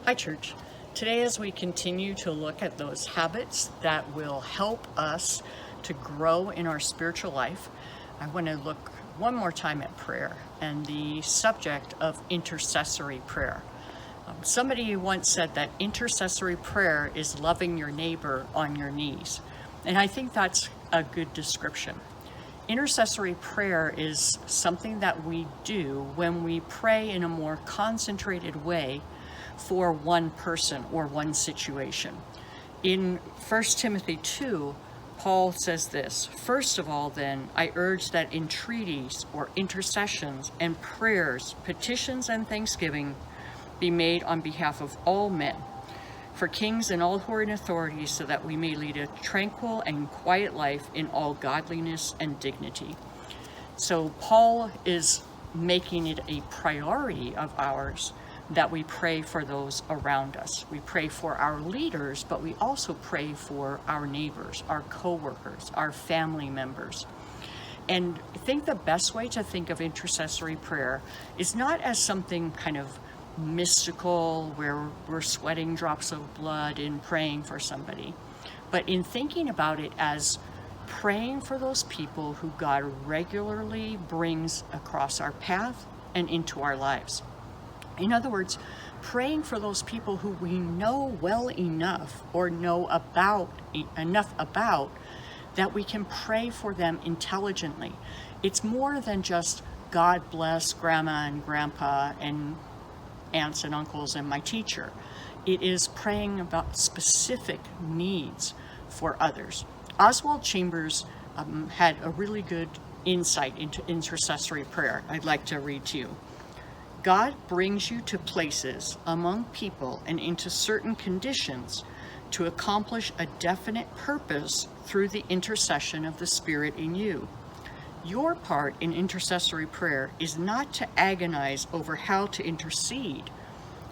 Hi, church. Today, as we continue to look at those habits that will help us to grow in our spiritual life, I want to look one more time at prayer and the subject of intercessory prayer. Somebody once said that intercessory prayer is loving your neighbor on your knees, and I think that's a good description. Intercessory prayer is something that we do when we pray in a more concentrated way for one person or one situation. In 1 Timothy 2, Paul says this: "First of all, then, I urge that entreaties or intercessions and prayers, petitions and thanksgiving be made on behalf of all men, for kings and all who are in authority, so that we may lead a tranquil and quiet life in all godliness and dignity." So Paul is making it a priority of ours that we pray for those around us. We pray for our leaders, but we also pray for our neighbors, our co-workers, our family members. And I think the best way to think of intercessory prayer is not as something kind of mystical where we're sweating drops of blood in praying for somebody, but in thinking about it as praying for those people who God regularly brings across our path and into our lives. In other words, praying for those people who we know well enough or know enough about that we can pray for them intelligently. It's more than just God bless grandma and grandpa and aunts and uncles and my teacher. It is praying about specific needs for others. Oswald Chambers had a really good insight into intercessory prayer I'd like to read to you. God brings you to places among people and into certain conditions to accomplish a definite purpose through the intercession of the Spirit in you. Your part in intercessory prayer is not to agonize over how to intercede,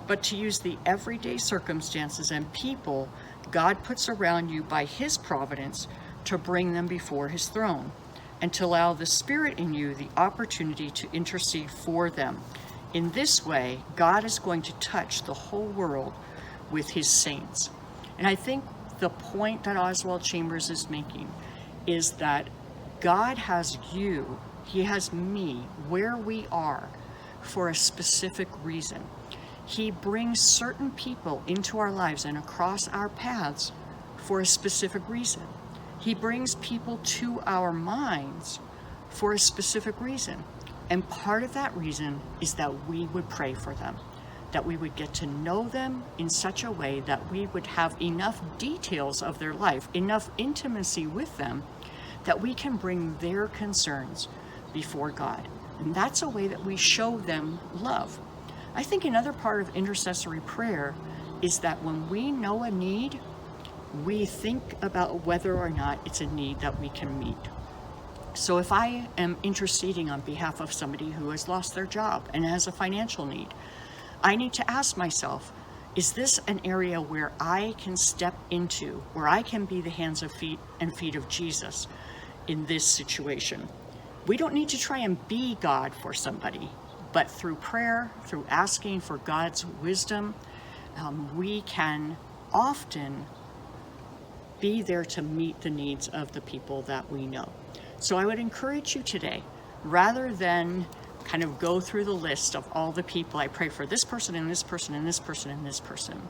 but to use the everyday circumstances and people God puts around you by His providence to bring them before His throne, and to allow the Spirit in you the opportunity to intercede for them. In this way, God is going to touch the whole world with His saints. And I think the point that Oswald Chambers is making is that God has you, He has me, where we are for a specific reason. He brings certain people into our lives and across our paths for a specific reason. He brings people to our minds for a specific reason. And part of that reason is that we would pray for them, that we would get to know them in such a way that we would have enough details of their life, enough intimacy with them, that we can bring their concerns before God. And that's a way that we show them love. I think another part of intercessory prayer is that when we know a need, we think about whether or not it's a need that we can meet. So if I am interceding on behalf of somebody who has lost their job and has a financial need, I need to ask myself, is this an area where I can step into, where I can be the hands and feet of Jesus in this situation? We don't need to try and be God for somebody, but through prayer, through asking for God's wisdom, we can often be there to meet the needs of the people that we know. So I would encourage you today, rather than kind of go through the list of all the people I pray for, this person and this person and this person and this person,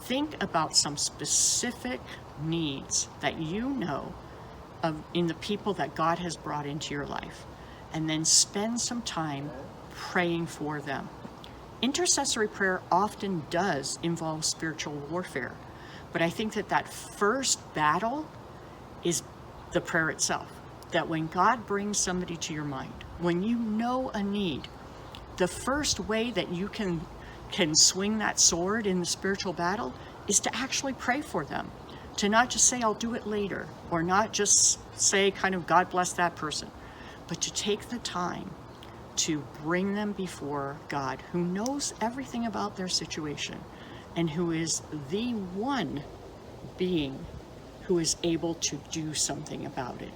think about some specific needs that you know of in the people that God has brought into your life, and then spend some time praying for them. Intercessory prayer often does involve spiritual warfare, but I think that first battle is the prayer itself. That when God brings somebody to your mind, when you know a need, the first way that you can swing that sword in the spiritual battle is to actually pray for them. To not just say, I'll do it later, or not just say kind of, God bless that person, but to take the time to bring them before God, who knows everything about their situation and who is the one being who is able to do something about it.